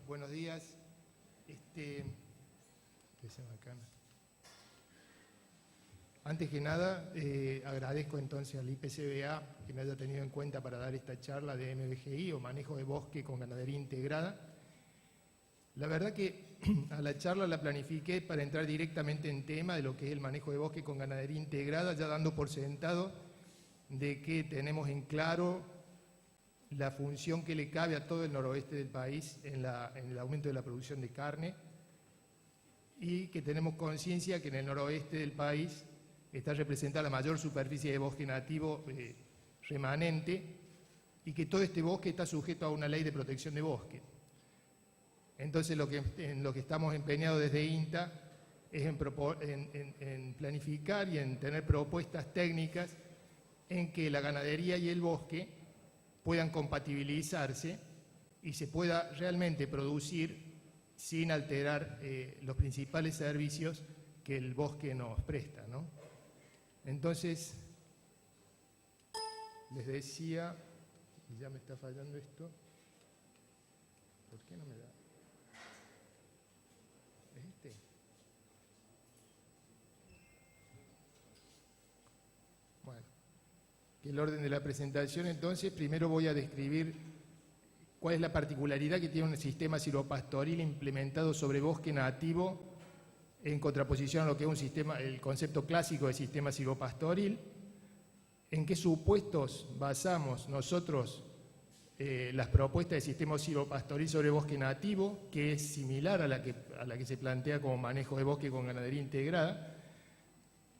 Buenos días. Antes que nada, agradezco entonces al IPCBA que me haya tenido en cuenta para dar esta charla de MBGI o manejo de bosque con ganadería integrada. La verdad que a la charla la planifiqué para entrar directamente en tema de lo que es el manejo de bosque con ganadería integrada, ya dando por sentado de que tenemos en claro la función que le cabe a todo el noroeste del país en el aumento de la producción de carne, y que tenemos conciencia que en el noroeste del país está representada la mayor superficie de bosque nativo remanente, y que todo este bosque está sujeto a una ley de protección de bosque. Entonces en lo que estamos empeñados desde INTA es en planificar y en tener propuestas técnicas en que la ganadería y el bosque puedan compatibilizarse y se pueda realmente producir sin alterar los principales servicios que el bosque nos presta, ¿no? Entonces, les decía, y ya me está fallando esto, ¿por qué no me da? ¿Es este? Bueno, que el orden de la presentación, entonces, primero voy a describir cuál es la particularidad que tiene un sistema silvopastoril implementado sobre bosque nativo en contraposición a lo que es el concepto clásico de sistema silvopastoril, en qué supuestos basamos nosotros las propuestas de sistema silvopastoril sobre bosque nativo, que es similar a la que se plantea como manejo de bosque con ganadería integrada,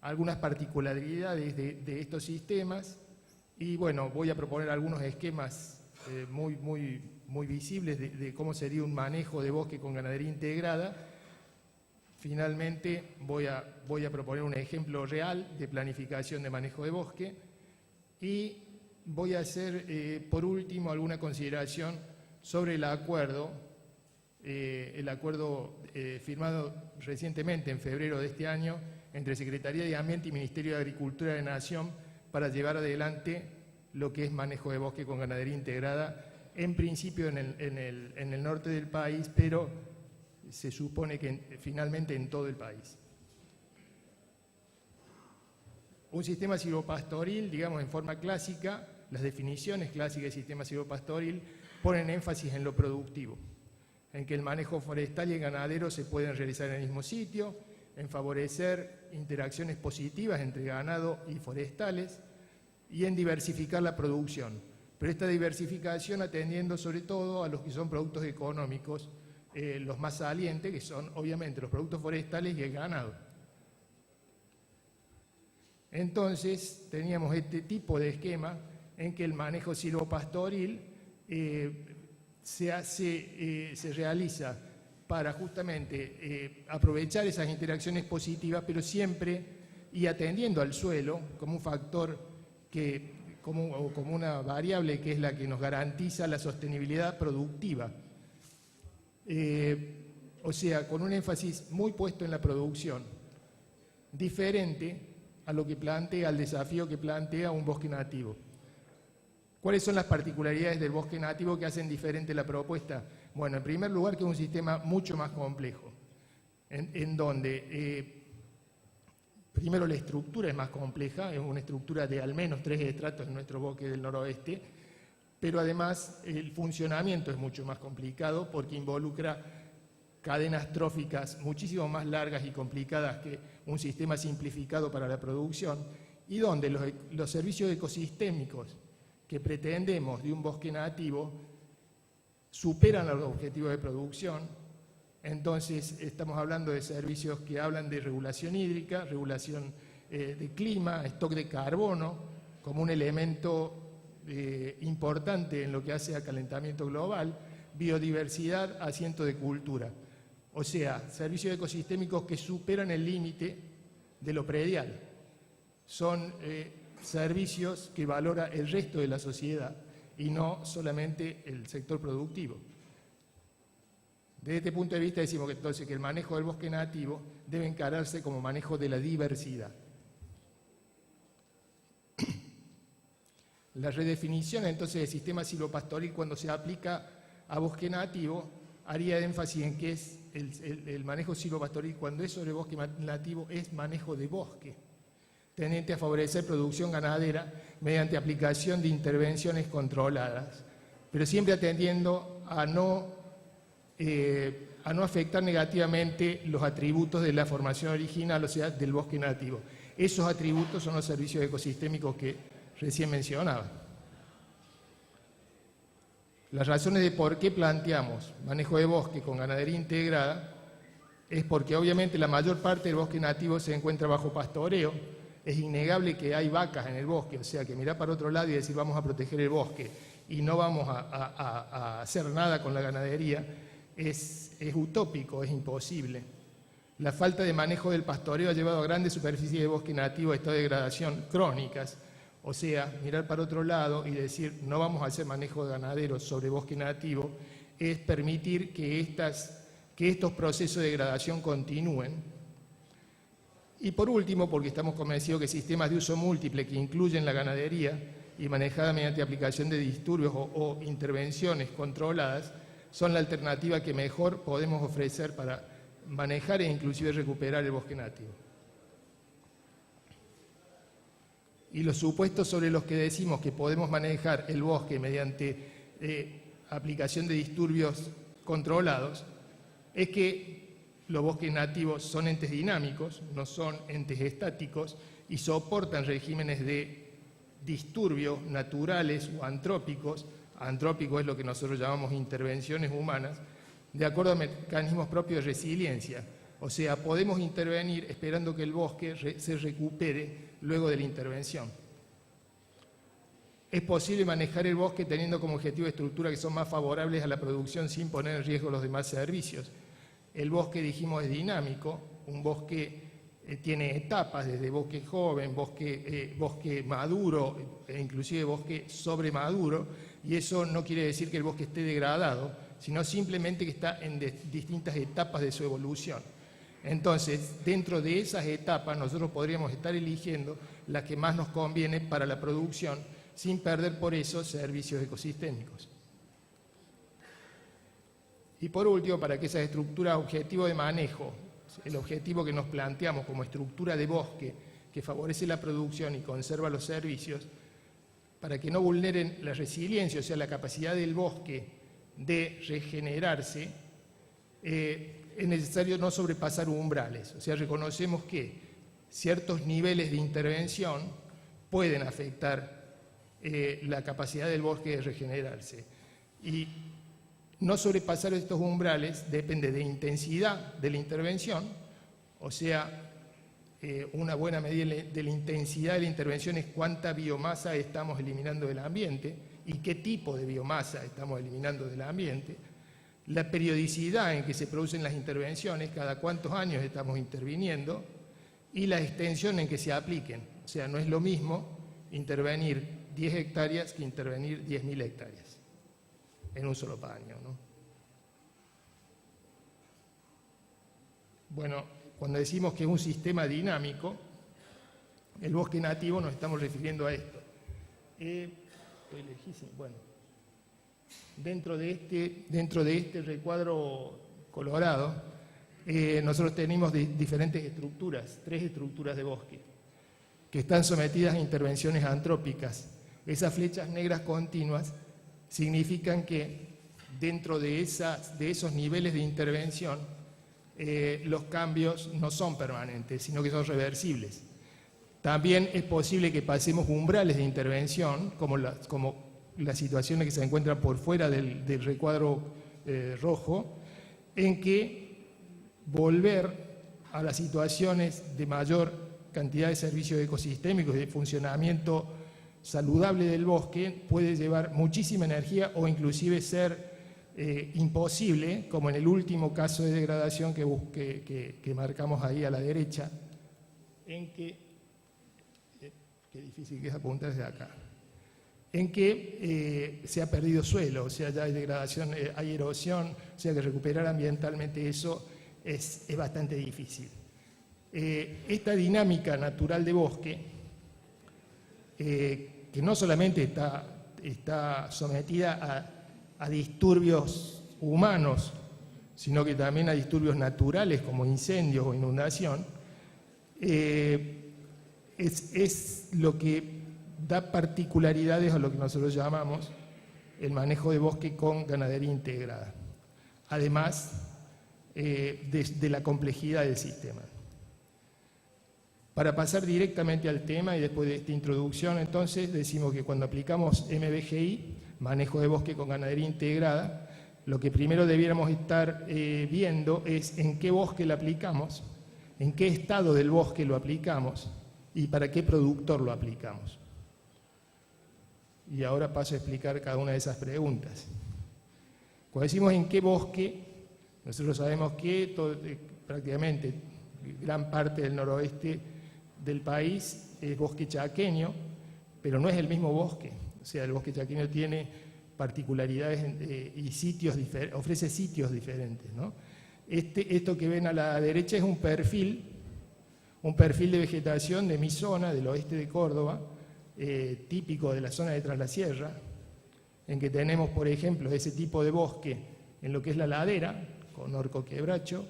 algunas particularidades de estos sistemas, y bueno, voy a proponer algunos esquemas muy visibles de cómo sería un manejo de bosque con ganadería integrada. Finalmente voy a proponer un ejemplo real de planificación de manejo de bosque, y voy a hacer por último alguna consideración sobre el acuerdo firmado recientemente en febrero de este año entre Secretaría de Ambiente y Ministerio de Agricultura de Nación para llevar adelante lo que es manejo de bosque con ganadería integrada, en principio en el norte del país, pero se supone que finalmente en todo el país. Un sistema silvopastoril, digamos en forma clásica, las definiciones clásicas de sistema silvopastoril ponen énfasis en lo productivo, en que el manejo forestal y el ganadero se pueden realizar en el mismo sitio, en favorecer interacciones positivas entre ganado y forestales, y en diversificar la producción. Pero esta diversificación atendiendo sobre todo a los que son productos económicos, los más salientes, que son obviamente los productos forestales y el ganado. Entonces teníamos este tipo de esquema en que el manejo silvopastoril se realiza para justamente aprovechar esas interacciones positivas, pero siempre y atendiendo al suelo como un factor como una variable que es la que nos garantiza la sostenibilidad productiva. O sea, con un énfasis muy puesto en la producción, diferente a lo que plantea, al desafío que plantea un bosque nativo. ¿Cuáles son las particularidades del bosque nativo que hacen diferente la propuesta? Bueno, en primer lugar, que es un sistema mucho más complejo, en donde primero la estructura es más compleja, es una estructura de al menos 3 estratos en nuestro bosque del noroeste, pero además el funcionamiento es mucho más complicado porque involucra cadenas tróficas muchísimo más largas y complicadas que un sistema simplificado para la producción, y donde los servicios ecosistémicos que pretendemos de un bosque nativo superan los objetivos de producción. Entonces estamos hablando de servicios que hablan de regulación hídrica, regulación de clima, stock de carbono, como un elemento importante en lo que hace al calentamiento global, biodiversidad, asiento de cultura. O sea, servicios ecosistémicos que superan el límite de lo predial. Son servicios que valora el resto de la sociedad y no solamente el sector productivo. Desde este punto de vista decimos que entonces que el manejo del bosque nativo debe encararse como manejo de la diversidad. La redefinición entonces del sistema silvopastoril cuando se aplica a bosque nativo haría énfasis en que es el manejo silvopastoril, cuando es sobre bosque nativo, es manejo de bosque, tendiente a favorecer producción ganadera mediante aplicación de intervenciones controladas, pero siempre atendiendo a no afectar negativamente los atributos de la formación original, o sea, del bosque nativo. Esos atributos son los servicios ecosistémicos que recién mencionaba. Las razones de por qué planteamos manejo de bosque con ganadería integrada es porque obviamente la mayor parte del bosque nativo se encuentra bajo pastoreo. Es innegable que hay vacas en el bosque, o sea que mirar para otro lado y decir vamos a proteger el bosque y no vamos a hacer nada con la ganadería es utópico, es imposible. La falta de manejo del pastoreo ha llevado a grandes superficies de bosque nativo a estados de degradación crónicas. O sea, mirar para otro lado y decir no vamos a hacer manejo de ganaderos sobre bosque nativo es permitir que estos procesos de degradación continúen. Y por último, porque estamos convencidos que sistemas de uso múltiple que incluyen la ganadería y manejada mediante aplicación de disturbios o intervenciones controladas son la alternativa que mejor podemos ofrecer para manejar e inclusive recuperar el bosque nativo. Y los supuestos sobre los que decimos que podemos manejar el bosque mediante aplicación de disturbios controlados es que los bosques nativos son entes dinámicos, no son entes estáticos y soportan regímenes de disturbios naturales o antrópicos. Antrópico es lo que nosotros llamamos intervenciones humanas, de acuerdo a mecanismos propios de resiliencia. O sea, podemos intervenir esperando que el bosque se recupere luego de la intervención. Es posible manejar el bosque teniendo como objetivo estructuras que son más favorables a la producción sin poner en riesgo los demás servicios. El bosque, dijimos, es dinámico, un bosque tiene etapas, desde bosque joven, bosque maduro, e inclusive bosque sobremaduro, y eso no quiere decir que el bosque esté degradado, sino simplemente que está en distintas etapas de su evolución. Entonces, dentro de esas etapas nosotros podríamos estar eligiendo las que más nos conviene para la producción, sin perder por eso servicios ecosistémicos. Y por último, para que esa estructura objetivo de manejo, el objetivo que nos planteamos como estructura de bosque que favorece la producción y conserva los servicios, para que no vulneren la resiliencia, o sea, la capacidad del bosque de regenerarse, es necesario no sobrepasar umbrales. O sea, reconocemos que ciertos niveles de intervención pueden afectar la capacidad del bosque de regenerarse. Y no sobrepasar estos umbrales depende de intensidad de la intervención, o sea, una buena medida de la intensidad de la intervención es cuánta biomasa estamos eliminando del ambiente y qué tipo de biomasa estamos eliminando del ambiente, la periodicidad en que se producen las intervenciones, cada cuántos años estamos interviniendo, y la extensión en que se apliquen. O sea, no es lo mismo intervenir 10 hectáreas que intervenir 10.000 hectáreas en un solo paño, ¿no? Bueno, cuando decimos que es un sistema dinámico, el bosque nativo nos estamos refiriendo a esto. Estoy lejísimo. Bueno, dentro de este recuadro colorado, nosotros tenemos diferentes estructuras, 3 estructuras de bosque, que están sometidas a intervenciones antrópicas. Esas flechas negras continuas significan que dentro de esos niveles de intervención, los cambios no son permanentes, sino que son reversibles. También es posible que pasemos umbrales de intervención, como las situaciones que se encuentran por fuera del recuadro rojo, en que volver a las situaciones de mayor cantidad de servicios ecosistémicos y de funcionamiento saludable del bosque puede llevar muchísima energía o inclusive ser imposible, como en el último caso de degradación que marcamos ahí a la derecha, en que, qué difícil que es apuntar desde acá, en que se ha perdido suelo, o sea, ya hay degradación, hay erosión, o sea que recuperar ambientalmente eso es bastante difícil. Esta dinámica natural de bosque, que no solamente está sometida a disturbios humanos sino que también a disturbios naturales como incendios o inundación, es lo que da particularidades a lo que nosotros llamamos el manejo de bosque con ganadería integrada, además de la complejidad del sistema. Para pasar directamente al tema y después de esta introducción, entonces decimos que cuando aplicamos MBGI, manejo de bosque con ganadería integrada, lo que primero debiéramos estar viendo es en qué bosque lo aplicamos, en qué estado del bosque lo aplicamos y para qué productor lo aplicamos. Y ahora paso a explicar cada una de esas preguntas. Cuando decimos en qué bosque, nosotros sabemos que prácticamente gran parte del noroeste del país es bosque chaqueño, pero no es el mismo bosque. O sea, el bosque chaqueño tiene particularidades y sitios ofrece sitios diferentes, ¿no? Esto que ven a la derecha es un perfil de vegetación de mi zona, del oeste de Córdoba, típico de la zona de Tras la Sierra, en que tenemos, por ejemplo, ese tipo de bosque en lo que es la ladera, con orco quebracho,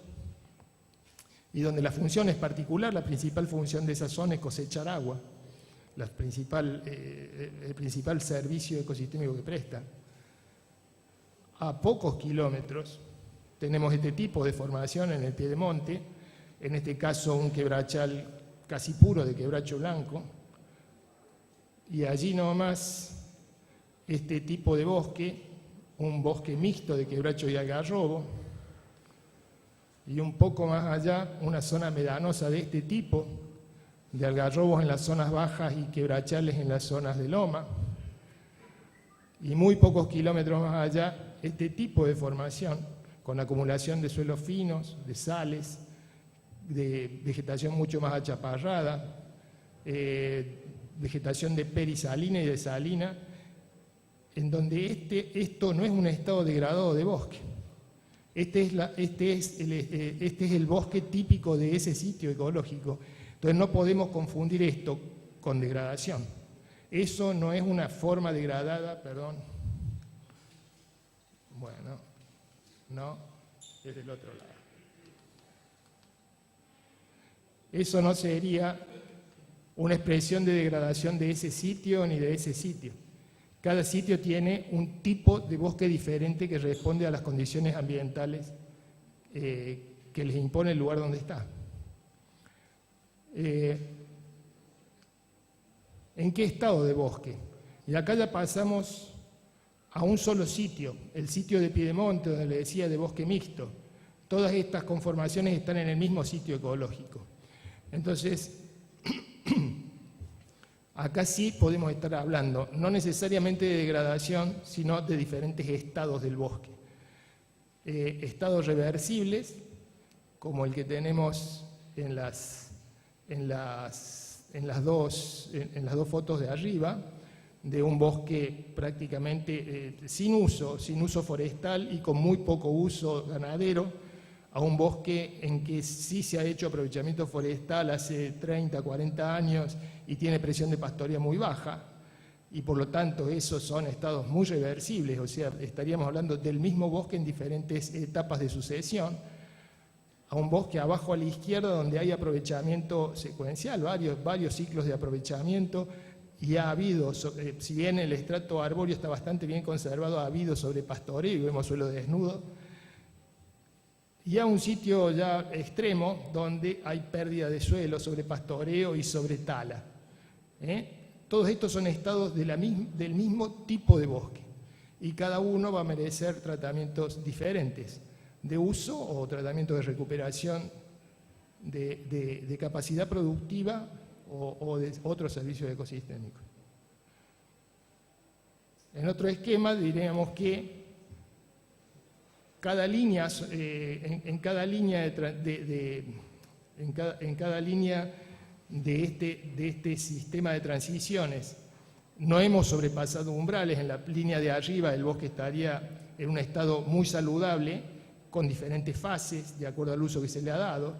y donde la función es particular, la principal función de esa zona es cosechar agua, el principal servicio ecosistémico que presta. A pocos kilómetros tenemos este tipo de formación en el piedemonte, en este caso un quebrachal casi puro de quebracho blanco, y allí nomás este tipo de bosque, un bosque mixto de quebracho y algarrobo, y un poco más allá una zona medanosa de este tipo, de algarrobos en las zonas bajas y quebrachales en las zonas de loma, y muy pocos kilómetros más allá este tipo de formación, con acumulación de suelos finos, de sales, de vegetación mucho más achaparrada, vegetación de perisalina y de salina, en donde esto no es un estado degradado de bosque. Este es el bosque típico de ese sitio ecológico. Entonces no podemos confundir esto con degradación. Eso no es una forma degradada, perdón. Bueno, no, es del otro lado. Eso no sería una expresión de degradación de ese sitio ni de ese sitio. Cada sitio tiene un tipo de bosque diferente que responde a las condiciones ambientales que les impone el lugar donde está. ¿En qué estado de bosque? Y acá ya pasamos a un solo sitio, el sitio de Piedemonte, donde le decía de bosque mixto. Todas estas conformaciones están en el mismo sitio ecológico. Entonces, acá sí podemos estar hablando, no necesariamente de degradación, sino de diferentes estados del bosque. Estados reversibles, como el que tenemos en las dos fotos de arriba, de un bosque prácticamente sin uso forestal y con muy poco uso ganadero, a un bosque en que sí se ha hecho aprovechamiento forestal hace 30, 40 años y tiene presión de pastoreo muy baja, y por lo tanto esos son estados muy reversibles, o sea, estaríamos hablando del mismo bosque en diferentes etapas de sucesión, a un bosque abajo a la izquierda donde hay aprovechamiento secuencial, varios ciclos de aprovechamiento, y ha habido, si bien el estrato arbóreo está bastante bien conservado, ha habido sobrepastoreo y vemos suelo desnudo, y a un sitio ya extremo donde hay pérdida de suelo, sobrepastoreo y sobretala. Todos estos son estados del mismo tipo de bosque, y cada uno va a merecer tratamientos diferentes, de uso o tratamiento de recuperación de capacidad productiva o de otros servicios ecosistémicos. En otro esquema diríamos que cada línea, en cada línea de este sistema de transiciones no hemos sobrepasado umbrales. En la línea de arriba el bosque estaría en un estado muy saludable, con diferentes fases, de acuerdo al uso que se le ha dado,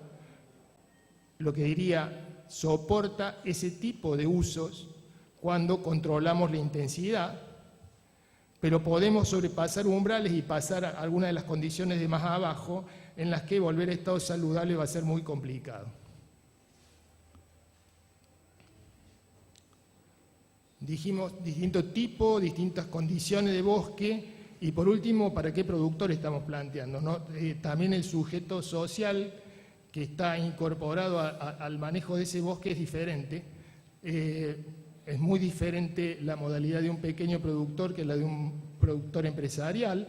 lo que diría soporta ese tipo de usos cuando controlamos la intensidad, pero podemos sobrepasar umbrales y pasar a algunas de las condiciones de más abajo en las que volver a estado saludable va a ser muy complicado. Dijimos distintos tipos, distintas condiciones de bosque y por último, ¿para qué productor estamos planteando, ¿no? También el sujeto social que está incorporado al manejo de ese bosque es diferente. Es muy diferente la modalidad de un pequeño productor que la de un productor empresarial.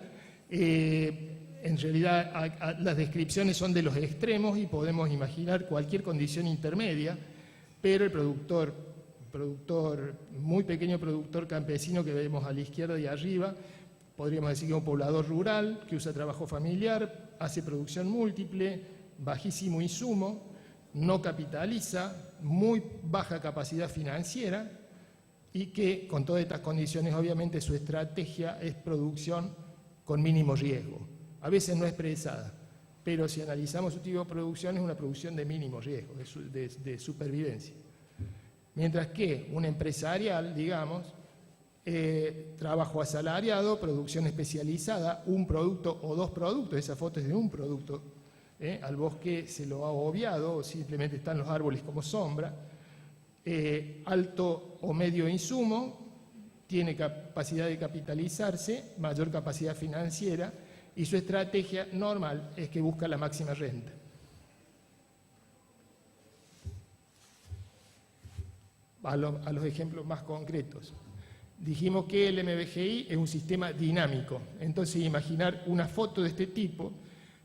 En realidad las descripciones son de los extremos y podemos imaginar cualquier condición intermedia, pero el productor, muy pequeño productor campesino que vemos a la izquierda y arriba, podríamos decir que es un poblador rural que usa trabajo familiar, hace producción múltiple, bajísimo insumo, no capitaliza, muy baja capacidad financiera y que con todas estas condiciones obviamente su estrategia es producción con mínimo riesgo. A veces no expresada, pero si analizamos su tipo de producción es una producción de mínimo riesgo, de supervivencia. Mientras que un empresarial, digamos, trabajo asalariado, producción especializada, un producto o dos productos, esa foto es de un producto, al bosque se lo ha obviado o simplemente están los árboles como sombra, alto o medio insumo, tiene capacidad de capitalizarse, mayor capacidad financiera y su estrategia normal es que busca la máxima renta. A los ejemplos más concretos. Dijimos que el MBGI es un sistema dinámico, entonces imaginar una foto de este tipo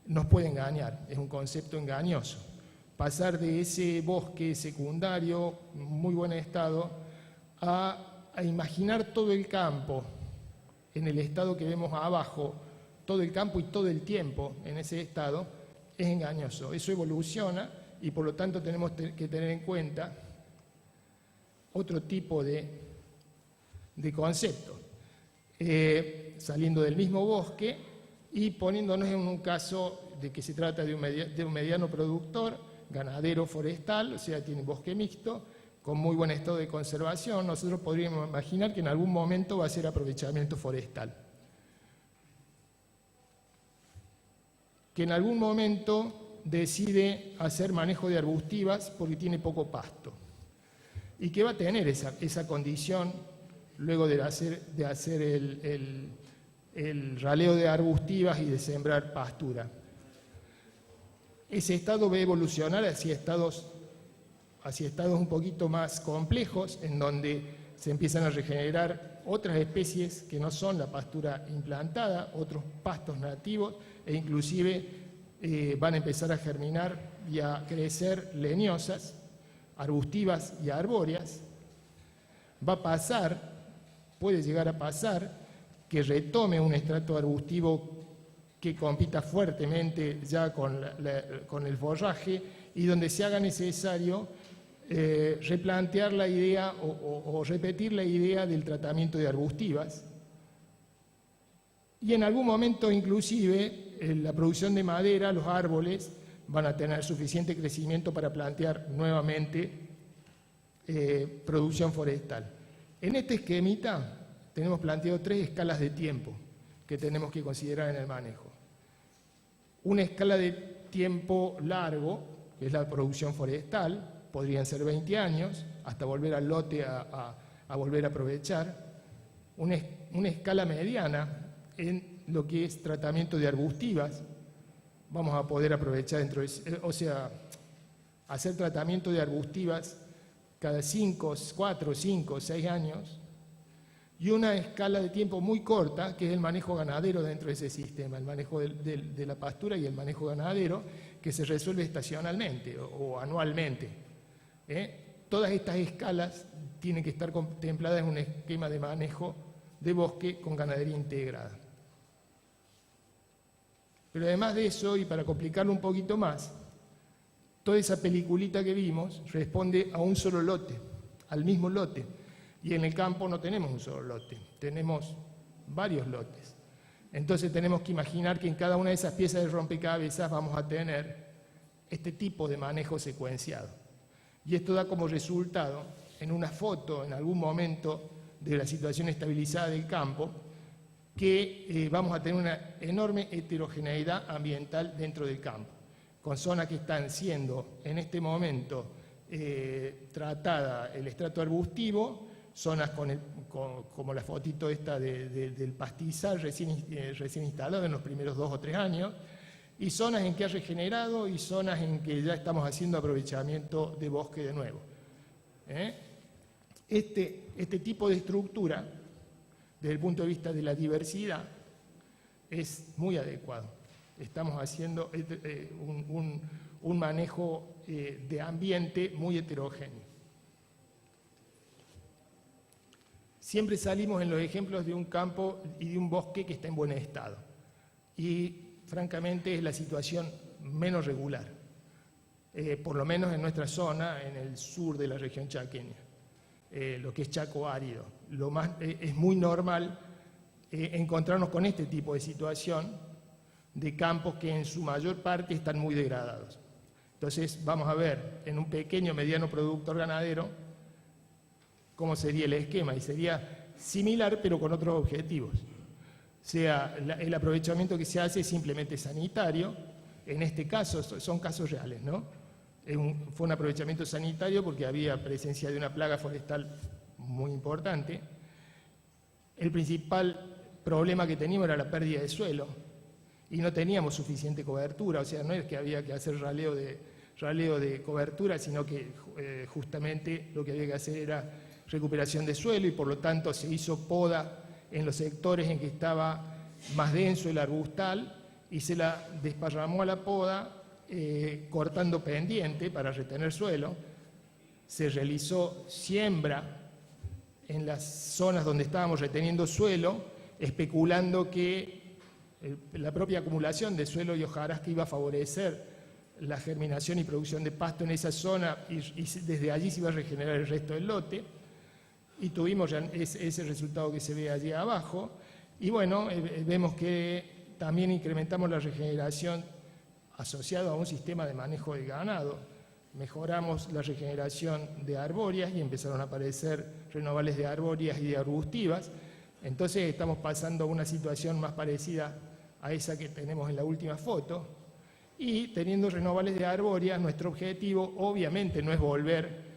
nos puede engañar, es un concepto engañoso. Pasar de ese bosque secundario, muy buen estado, a imaginar todo el campo en el estado que vemos abajo, todo el campo y todo el tiempo en ese estado, es engañoso. Eso evoluciona y por lo tanto tenemos que tener en cuenta otro tipo de concepto, saliendo del mismo bosque y poniéndonos en un caso de que se trata de un mediano productor, ganadero forestal, o sea, tiene bosque mixto, con muy buen estado de conservación. Nosotros podríamos imaginar que en algún momento va a ser aprovechamiento forestal. Que en algún momento decide hacer manejo de arbustivas porque tiene poco pasto. Y que va a tener esa condición luego de hacer el raleo de arbustivas y de sembrar pastura. Ese estado va a evolucionar hacia estados un poquito más complejos, en donde se empiezan a regenerar otras especies que no son la pastura implantada, otros pastos nativos, e inclusive van a empezar a germinar y a crecer leñosas, arbustivas y arbóreas. Puede llegar a pasar que retome un estrato arbustivo que compita fuertemente ya con el forraje y donde se haga necesario replantear la idea o repetir la idea del tratamiento de arbustivas. Y en algún momento inclusive la producción de madera, los árboles, van a tener suficiente crecimiento para plantear nuevamente producción forestal. En este esquemita tenemos planteado 3 escalas de tiempo que tenemos que considerar en el manejo. Una escala de tiempo largo, que es la producción forestal, podrían ser 20 años, hasta volver al lote a volver a aprovechar. Una escala mediana en lo que es tratamiento de arbustivas, vamos a poder aprovechar hacer tratamiento de arbustivas cada 4, 5, 6 años, y una escala de tiempo muy corta, que es el manejo ganadero dentro de ese sistema, el manejo de la pastura y el manejo ganadero, que se resuelve estacionalmente o anualmente. Todas estas escalas tienen que estar contempladas en un esquema de manejo de bosque con ganadería integrada. Pero además de eso, y para complicarlo un poquito más, toda esa peliculita que vimos responde a un solo lote, al mismo lote. Y en el campo no tenemos un solo lote, tenemos varios lotes. Entonces tenemos que imaginar que en cada una de esas piezas de rompecabezas vamos a tener este tipo de manejo secuenciado. Y esto da como resultado, en una foto, en algún momento de la situación estabilizada del campo, que vamos a tener una enorme heterogeneidad ambiental dentro del campo, con zonas que están siendo en este momento tratada el estrato arbustivo, zonas como la fotito esta del pastizal recién instalado en los primeros 2 o 3 años, y zonas en que ha regenerado y zonas en que ya estamos haciendo aprovechamiento de bosque de nuevo. Este tipo de estructura, desde el punto de vista de la diversidad, es muy adecuado. Estamos haciendo un manejo de ambiente muy heterogéneo. Siempre salimos en los ejemplos de un campo y de un bosque que está en buen estado. Y francamente es la situación menos regular, por lo menos en nuestra zona, en el sur de la región chaqueña, lo que es Chaco árido. Es muy normal encontrarnos con este tipo de situación de campos que en su mayor parte están muy degradados. Entonces vamos a ver en un pequeño mediano productor ganadero cómo sería el esquema, y sería similar pero con otros objetivos. O sea, el aprovechamiento que se hace es simplemente sanitario. En este caso, son casos reales, ¿no? Fue un aprovechamiento sanitario porque había presencia de una plaga forestal muy importante. El principal problema que teníamos era la pérdida de suelo y no teníamos suficiente cobertura, o sea, no es que había que hacer raleo de cobertura, sino que justamente lo que había que hacer era recuperación de suelo, y por lo tanto se hizo poda en los sectores en que estaba más denso el arbustal y se la desparramó a la poda cortando pendiente para retener suelo. Se realizó siembra en las zonas donde estábamos reteniendo suelo, especulando que la propia acumulación de suelo y hojarasca iba a favorecer la germinación y producción de pasto en esa zona, y desde allí se iba a regenerar el resto del lote. Y tuvimos ya ese resultado que se ve allí abajo. Y bueno, vemos que también incrementamos la regeneración asociada a un sistema de manejo de ganado. Mejoramos la regeneración de arbóreas y empezaron a aparecer renovales de arbóreas y de arbustivas. Entonces estamos pasando a una situación más parecida a esa que tenemos en la última foto. Y teniendo renovales de arbóreas, nuestro objetivo obviamente no es volver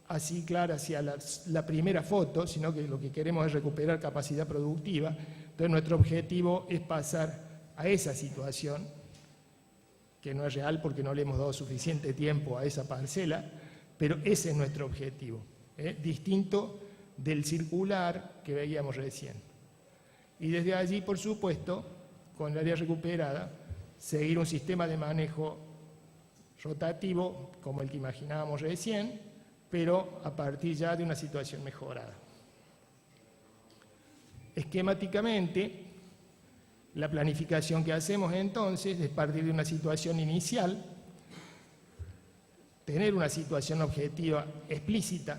a ciclar hacia la primera foto, sino que lo que queremos es recuperar capacidad productiva. Entonces nuestro objetivo es pasar a esa situación, que no es real porque no le hemos dado suficiente tiempo a esa parcela, pero ese es nuestro objetivo, distinto del circular que veíamos recién. Y desde allí, por supuesto, con el área recuperada, seguir un sistema de manejo rotativo como el que imaginábamos recién, pero a partir ya de una situación mejorada. Esquemáticamente, la planificación que hacemos entonces es partir de una situación inicial, tener una situación objetiva explícita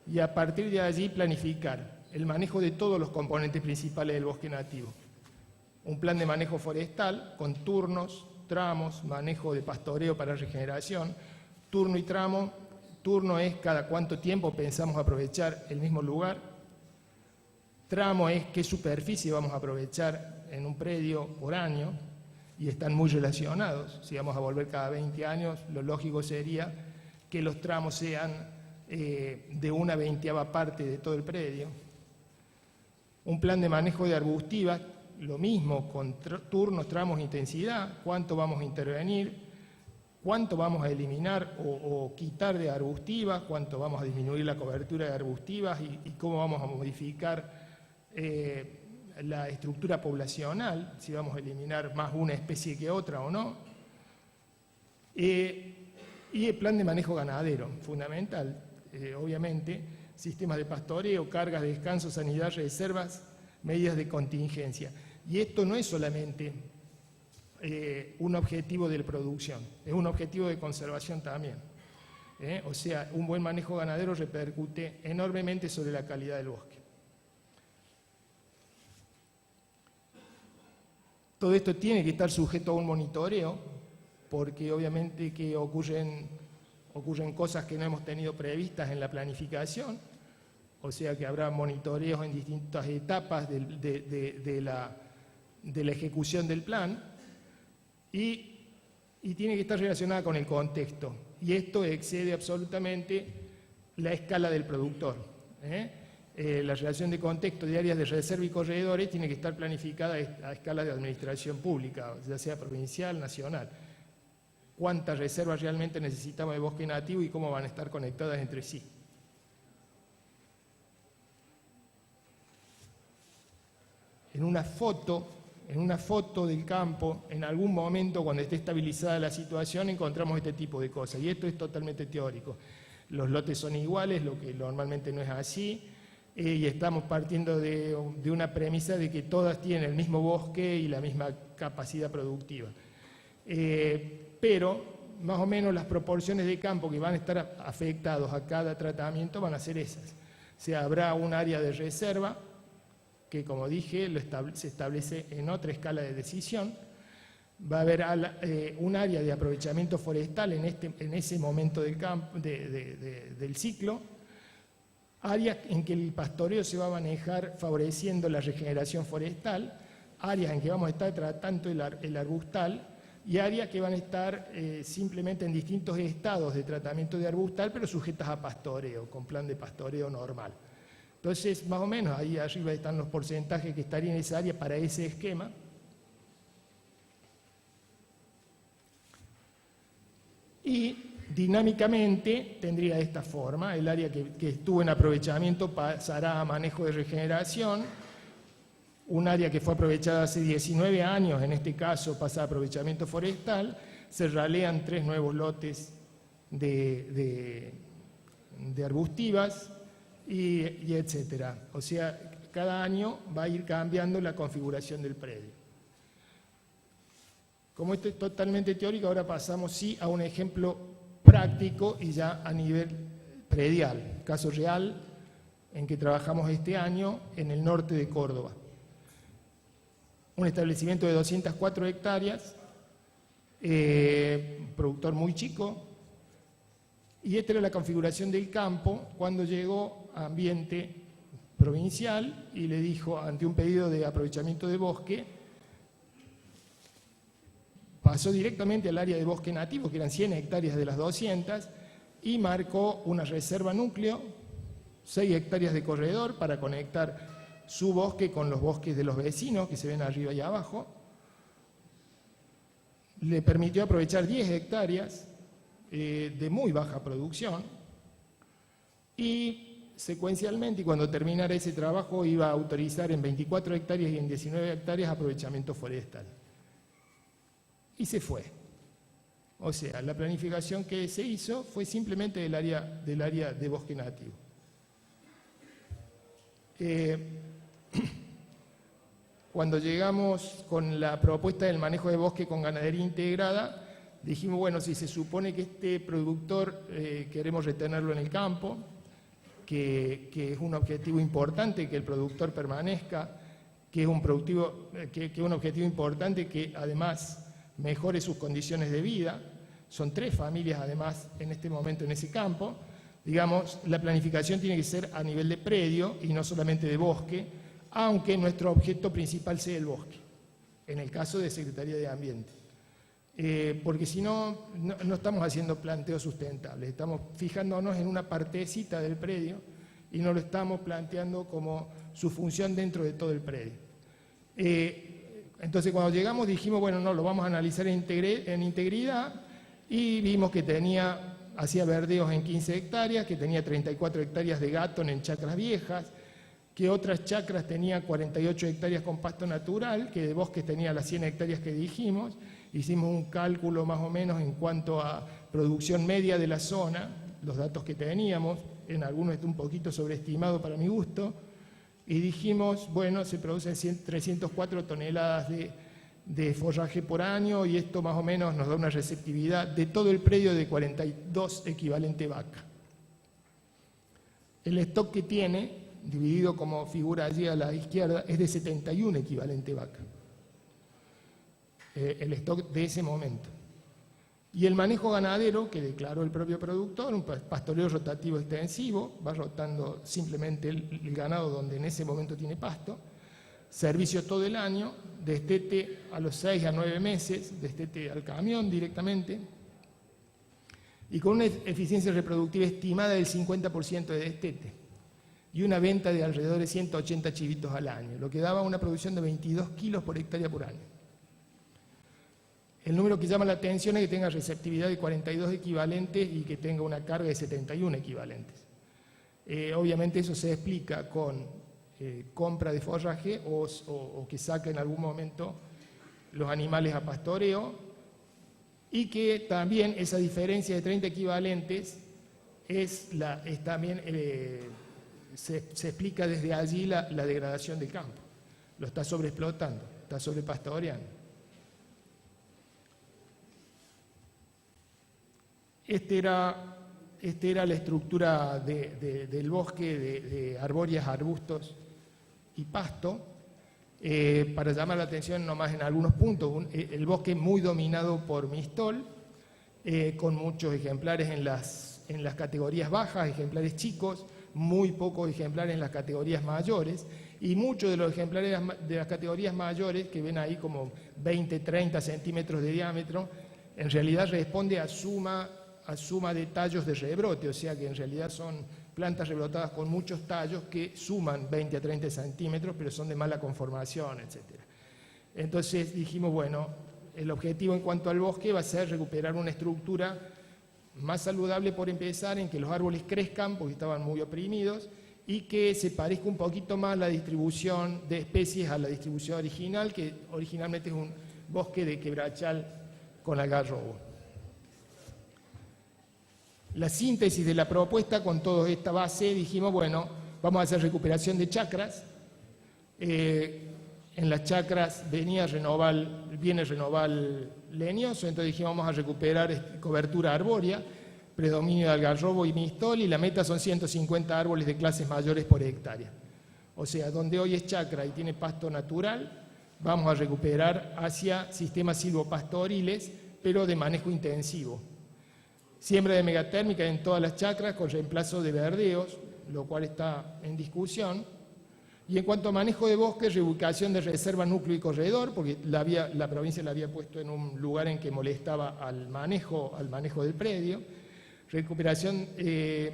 y a partir de allí planificar el manejo de todos los componentes principales del bosque nativo. Un plan de manejo forestal con turnos, tramos, manejo de pastoreo para regeneración. Turno y tramo, turno es cada cuánto tiempo pensamos aprovechar el mismo lugar. Tramo es qué superficie vamos a aprovechar en un predio por año, y están muy relacionados. Si vamos a volver cada 20 años, lo lógico sería que los tramos sean de una 20ª parte de todo el predio. Un plan de manejo de arbustivas, lo mismo, con turnos, tramos, intensidad, cuánto vamos a intervenir, cuánto vamos a eliminar o quitar de arbustivas, cuánto vamos a disminuir la cobertura de arbustivas y cómo vamos a modificar la estructura poblacional, si vamos a eliminar más una especie que otra o no. Y el plan de manejo ganadero, fundamental, obviamente, sistemas de pastoreo, cargas de descanso, sanidad, reservas, medidas de contingencia. Y esto no es solamente un objetivo de producción, es un objetivo de conservación también. O sea, un buen manejo ganadero repercute enormemente sobre la calidad del bosque. Todo esto tiene que estar sujeto a un monitoreo, porque obviamente que ocurren cosas que no hemos tenido previstas en la planificación, o sea que habrá monitoreos en distintas etapas de la ejecución del plan, y tiene que estar relacionada con el contexto, y esto excede absolutamente la escala del productor. La relación de contexto de áreas de reserva y corredores tiene que estar planificada a escala de administración pública, ya sea provincial, nacional. Cuántas reservas realmente necesitamos de bosque nativo y cómo van a estar conectadas entre sí. En una foto del campo, en algún momento cuando esté estabilizada la situación, encontramos este tipo de cosas, y esto es totalmente teórico. Los lotes son iguales, lo que normalmente no es así, y estamos partiendo de una premisa de que todas tienen el mismo bosque y la misma capacidad productiva. Pero más o menos las proporciones de campo que van a estar afectados a cada tratamiento van a ser esas. O sea, habrá un área de reserva que, como dije, se establece en otra escala de decisión. Va a haber un área de aprovechamiento forestal en ese momento del ciclo, áreas en que el pastoreo se va a manejar favoreciendo la regeneración forestal, áreas en que vamos a estar tratando el arbustal, y áreas que van a estar simplemente en distintos estados de tratamiento de arbustal, pero sujetas a pastoreo, con plan de pastoreo normal. Entonces, más o menos, ahí arriba están los porcentajes que estarían en esa área para ese esquema. Y dinámicamente tendría esta forma: el área que estuvo en aprovechamiento pasará a manejo de regeneración, un área que fue aprovechada hace 19 años, en este caso pasa a aprovechamiento forestal, se ralean 3 nuevos lotes de arbustivas, y etcétera. O sea, cada año va a ir cambiando la configuración del predio. Como esto es totalmente teórico, ahora pasamos sí a un ejemplo práctico y ya a nivel predial, caso real en que trabajamos este año en el norte de Córdoba. Un establecimiento de 204 hectáreas, productor muy chico, y esta era la configuración del campo cuando llegó a ambiente provincial y le dijo, ante un pedido de aprovechamiento de bosque, pasó directamente al área de bosque nativo, que eran 100 hectáreas de las 200, y marcó una reserva núcleo, 6 hectáreas de corredor para conectar su bosque con los bosques de los vecinos que se ven arriba y abajo. Le permitió aprovechar 10 hectáreas de muy baja producción, y secuencialmente, y cuando terminara ese trabajo, iba a autorizar en 24 hectáreas y en 19 hectáreas aprovechamiento forestal. Y se fue. O sea, la planificación que se hizo fue simplemente del área de bosque nativo. Cuando llegamos con la propuesta del manejo de bosque con ganadería integrada, dijimos, bueno, si se supone que este productor queremos retenerlo en el campo, que es un objetivo importante que el productor permanezca, que es un objetivo importante que además mejore sus condiciones de vida. Son 3 familias además en este momento en ese campo. Digamos, la planificación tiene que ser a nivel de predio y no solamente de bosque, aunque nuestro objeto principal sea el bosque, en el caso de Secretaría de Ambiente. Porque si no, no estamos haciendo planteos sustentables, estamos fijándonos en una partecita del predio y no lo estamos planteando como su función dentro de todo el predio. Entonces, cuando llegamos dijimos, bueno, no, lo vamos a analizar en integridad, y vimos que hacía verdeos en 15 hectáreas, que tenía 34 hectáreas de gatón en chacras viejas, que otras chacras tenía 48 hectáreas con pasto natural, que de bosques tenía las 100 hectáreas que dijimos. Hicimos un cálculo más o menos en cuanto a producción media de la zona, los datos que teníamos, en algunos está un poquito sobreestimado para mi gusto, y dijimos, bueno, se producen 304 toneladas de forraje por año, y esto más o menos nos da una receptividad de todo el predio de 42 equivalente vaca. El stock que tiene, dividido como figura allí a la izquierda, es de 71 equivalente vaca. El stock de ese momento. Y el manejo ganadero, que declaró el propio productor, un pastoreo rotativo extensivo, va rotando simplemente el ganado donde en ese momento tiene pasto, servicio todo el año, destete a los 6 a 9 meses, destete al camión directamente, y con una eficiencia reproductiva estimada del 50% de destete, y una venta de alrededor de 180 chivitos al año, lo que daba una producción de 22 kilos por hectárea por año. El número que llama la atención es que tenga receptividad de 42 equivalentes y que tenga una carga de 71 equivalentes. Obviamente eso se explica con compra de forraje o que saca en algún momento los animales a pastoreo, y que también esa diferencia de 30 equivalentes se explica desde allí la degradación del campo. Lo está sobreexplotando, está sobrepastoreando. Esta era la estructura del bosque de arbóreas, arbustos y pasto. Para llamar la atención nomás en algunos puntos, el bosque muy dominado por mistol, con muchos ejemplares en las categorías bajas, ejemplares chicos, muy pocos ejemplares en las categorías mayores, y muchos de los ejemplares de las categorías mayores, que ven ahí como 20, 30 centímetros de diámetro, en realidad responde a suma de tallos de rebrote, o sea que en realidad son plantas rebrotadas con muchos tallos que suman 20 a 30 centímetros, pero son de mala conformación, etc. Entonces dijimos, bueno, el objetivo en cuanto al bosque va a ser recuperar una estructura más saludable por empezar, en que los árboles crezcan porque estaban muy oprimidos, y que se parezca un poquito más la distribución de especies a la distribución original, que originalmente es un bosque de quebrachal con algarrobo. La síntesis de la propuesta, con toda esta base, dijimos, bueno, vamos a hacer recuperación de chacras. En las chacras viene renoval leñoso, entonces dijimos, vamos a recuperar cobertura arbórea, predominio de algarrobo y mistol, y la meta son 150 árboles de clases mayores por hectárea. O sea, donde hoy es chacra y tiene pasto natural, vamos a recuperar hacia sistemas silvopastoriles, pero de manejo intensivo. Siembra de megatérmica en todas las chacras con reemplazo de verdeos, lo cual está en discusión. Y en cuanto a manejo de bosques, reubicación de reserva, núcleo y corredor, porque la provincia la había puesto en un lugar en que molestaba al manejo del predio. Recuperación de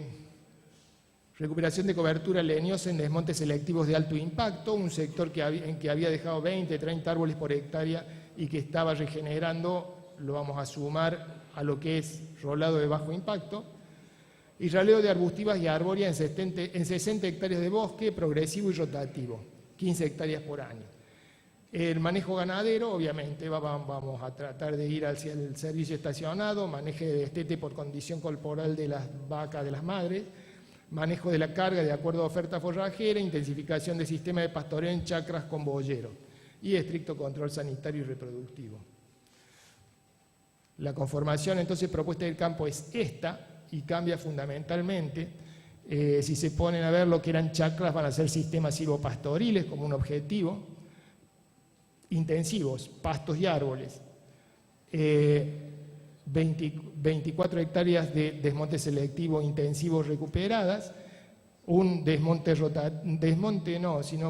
cobertura leñosa en desmontes selectivos de alto impacto, un sector en que había dejado 20, 30 árboles por hectárea y que estaba regenerando, lo vamos a sumar a lo que es rolado de bajo impacto, y raleo de arbustivas y arbóreas en 60 hectáreas de bosque progresivo y rotativo, 15 hectáreas por año. El manejo ganadero, obviamente, vamos a tratar de ir hacia el servicio estacionado, manejo de destete por condición corporal de las vacas, de las madres, manejo de la carga de acuerdo a oferta forrajera, intensificación del sistema de pastoreo en chacras con boyero y estricto control sanitario y reproductivo. La conformación entonces propuesta del campo es esta y cambia fundamentalmente. Si se ponen a ver lo que eran chacras, van a ser sistemas silvopastoriles como un objetivo, intensivos, pastos y árboles, 24 hectáreas de desmonte selectivo intensivo recuperadas, un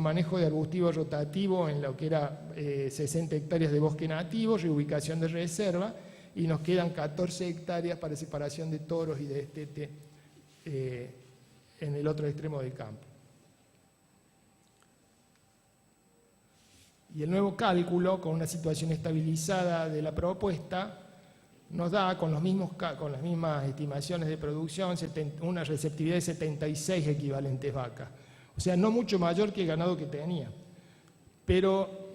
manejo de arbustivo rotativo en lo que era 60 hectáreas de bosque nativo, reubicación de reserva, y nos quedan 14 hectáreas para separación de toros y de destete en el otro extremo del campo. Y el nuevo cálculo, con una situación estabilizada de la propuesta, nos da, con las mismas estimaciones de producción, una receptividad de 76 equivalentes vacas. O sea, no mucho mayor que el ganado que tenía, pero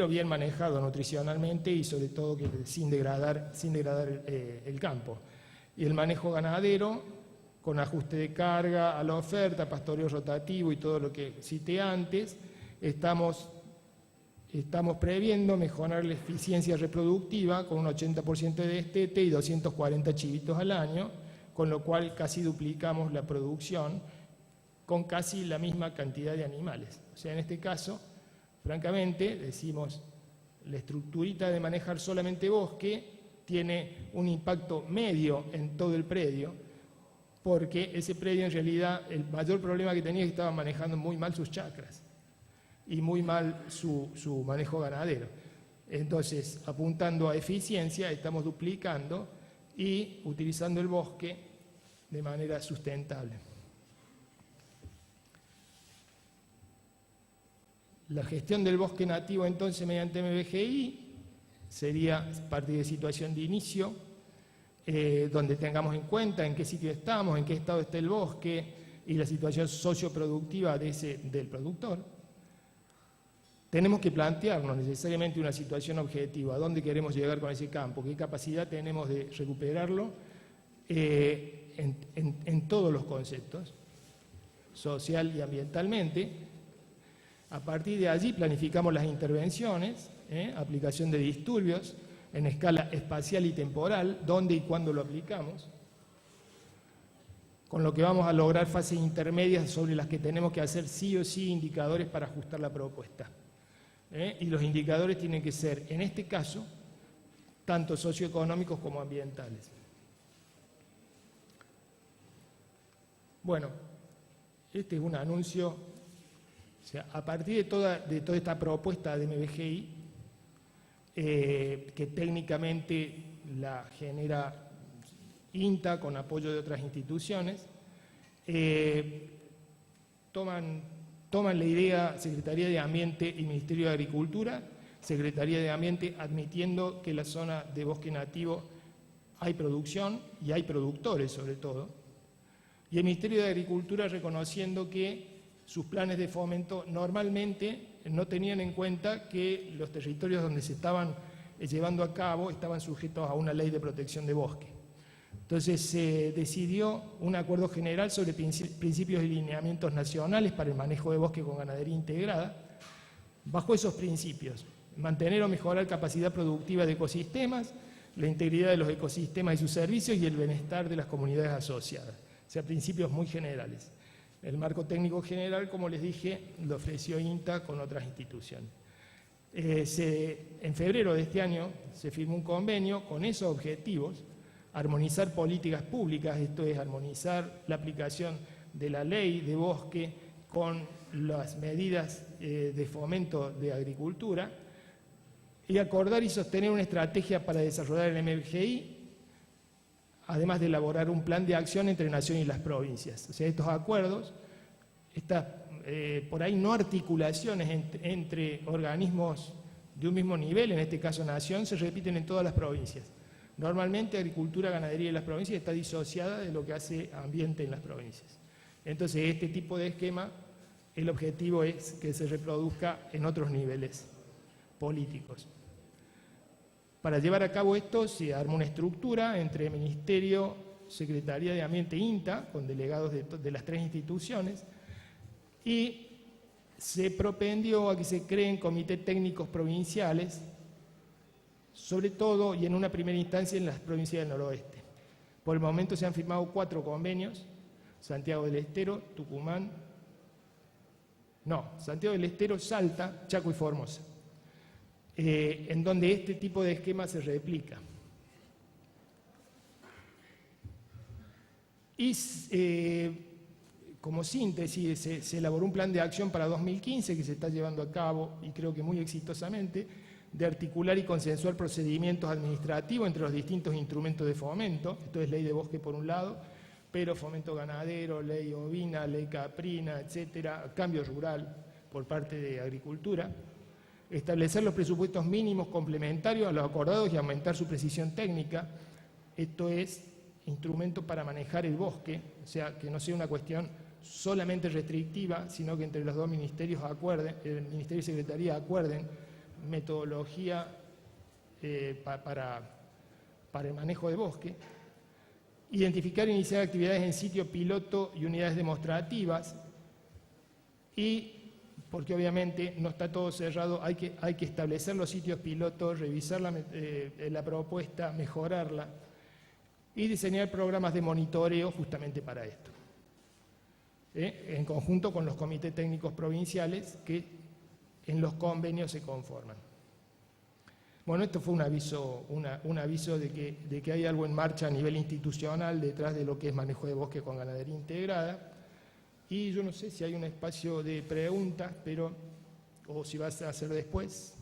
bien manejado nutricionalmente y sobre todo sin degradar el campo. Y el manejo ganadero, con ajuste de carga a la oferta, pastoreo rotativo y todo lo que cité antes, estamos previendo mejorar la eficiencia reproductiva con un 80% de destete y 240 chivitos al año, con lo cual casi duplicamos la producción con casi la misma cantidad de animales. O sea, en este caso, francamente, decimos, la estructurita de manejar solamente bosque tiene un impacto medio en todo el predio, porque ese predio en realidad el mayor problema que tenía es que estaba manejando muy mal sus chacras y muy mal su manejo ganadero. Entonces, apuntando a eficiencia, estamos duplicando y utilizando el bosque de manera sustentable. La gestión del bosque nativo, entonces, mediante MBGI, sería a partir de situación de inicio, donde tengamos en cuenta en qué sitio estamos, en qué estado está el bosque y la situación socioproductiva del productor. Tenemos que plantearnos necesariamente una situación objetiva, a dónde queremos llegar con ese campo, qué capacidad tenemos de recuperarlo en todos los conceptos, social y ambientalmente. A partir de allí planificamos las intervenciones, aplicación de disturbios en escala espacial y temporal, dónde y cuándo lo aplicamos, con lo que vamos a lograr fases intermedias sobre las que tenemos que hacer sí o sí indicadores para ajustar la propuesta. Y los indicadores tienen que ser, en este caso, tanto socioeconómicos como ambientales. Bueno, este es un anuncio, o sea, a partir de toda esta propuesta de MBGI, que técnicamente la genera INTA con apoyo de otras instituciones, toman la idea Secretaría de Ambiente y Ministerio de Agricultura, Secretaría de Ambiente admitiendo que en la zona de bosque nativo hay producción y hay productores sobre todo, y el Ministerio de Agricultura reconociendo que sus planes de fomento normalmente no tenían en cuenta que los territorios donde se estaban llevando a cabo estaban sujetos a una ley de protección de bosque. Entonces se decidió un acuerdo general sobre principios y lineamientos nacionales para el manejo de bosque con ganadería integrada. Bajo esos principios, mantener o mejorar capacidad productiva de ecosistemas, la integridad de los ecosistemas y sus servicios y el bienestar de las comunidades asociadas. O sea, principios muy generales. El marco técnico general, como les dije, lo ofreció INTA con otras instituciones. En febrero de este año se firmó un convenio con esos objetivos, armonizar políticas públicas, esto es, armonizar la aplicación de la ley de bosque con las medidas de fomento de agricultura, y acordar y sostener una estrategia para desarrollar el MBGI, además de elaborar un plan de acción entre Nación y las provincias. O sea, estos acuerdos, por ahí no articulaciones entre organismos de un mismo nivel, en este caso Nación, se repiten en todas las provincias. Normalmente agricultura, ganadería en las provincias está disociada de lo que hace ambiente en las provincias. Entonces, este tipo de esquema, el objetivo es que se reproduzca en otros niveles políticos. Para llevar a cabo esto se armó una estructura entre Ministerio, Secretaría de Ambiente e INTA, con delegados de las tres instituciones, y se propendió a que se creen comités técnicos provinciales, sobre todo y en una primera instancia en las provincias del noroeste. Por el momento se han firmado 4 convenios, Santiago del Estero, Tucumán, Santiago del Estero, Salta, Chaco y Formosa, en donde este tipo de esquema se replica. Y como síntesis, se elaboró un plan de acción para 2015 que se está llevando a cabo, y creo que muy exitosamente, de articular y consensuar procedimientos administrativos entre los distintos instrumentos de fomento. Esto es ley de bosque por un lado, pero fomento ganadero, ley ovina, ley caprina, etcétera, cambio rural por parte de agricultura. Establecer los presupuestos mínimos complementarios a los acordados y aumentar su precisión técnica. Esto es instrumento para manejar el bosque, o sea, que no sea una cuestión solamente restrictiva, sino que entre los dos ministerios acuerden, el Ministerio y Secretaría acuerden metodología para el manejo de bosque. Identificar e iniciar actividades en sitio piloto y unidades demostrativas, y porque obviamente no está todo cerrado, hay que establecer los sitios pilotos, revisar la propuesta, mejorarla y diseñar programas de monitoreo justamente para esto, en conjunto con los comités técnicos provinciales que en los convenios se conforman. Bueno, esto fue un aviso, un aviso de que hay algo en marcha a nivel institucional detrás de lo que es manejo de bosque con ganadería integrada. Y yo no sé si hay un espacio de preguntas, o si vas a hacer después.